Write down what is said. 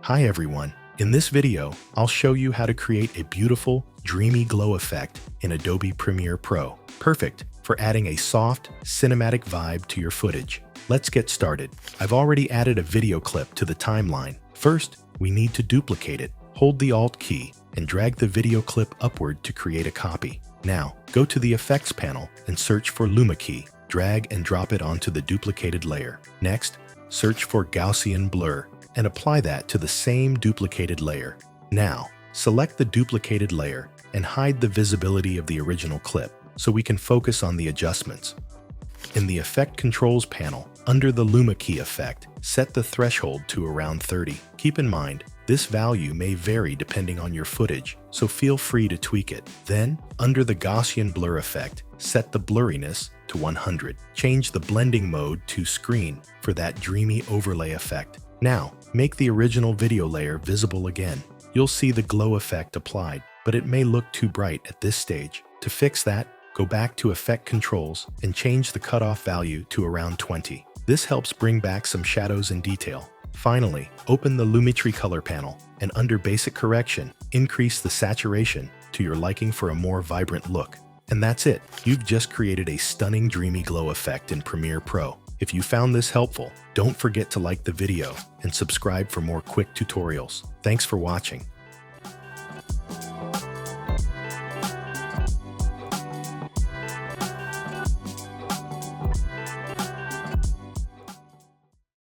Hi everyone. In this video, I'll show you how to create a beautiful, dreamy glow effect in Adobe Premiere Pro. Perfect for adding a soft, cinematic vibe to your footage. Let's get started. I've already added a video clip to the timeline. First, we need to duplicate it. Hold the Alt key and drag the video clip upward to create a copy. Now, go to the Effects panel and search for Luma Key. Drag and drop it onto the duplicated layer. Next, search for Gaussian Blur and apply that to the same duplicated layer. Now, select the duplicated layer and hide the visibility of the original clip so we can focus on the adjustments. In the Effect Controls panel, under the Luma Key effect, set the threshold to around 30. Keep in mind, this value may vary depending on your footage, so feel free to tweak it. Then, under the Gaussian Blur effect, set the blurriness to 100. Change the blending mode to screen for that dreamy overlay effect. Now, make the original video layer visible again. You'll see the glow effect applied, but it may look too bright at this stage. To fix that, go back to Effect Controls and change the cutoff value to around 20. This helps bring back some shadows and detail. Finally, open the Lumetri color panel and under Basic Correction, increase the saturation to your liking for a more vibrant look. And that's it. You've just created a stunning dreamy glow effect in Premiere Pro. If you found this helpful, don't forget to like the video and subscribe for more quick tutorials. Thanks for watching.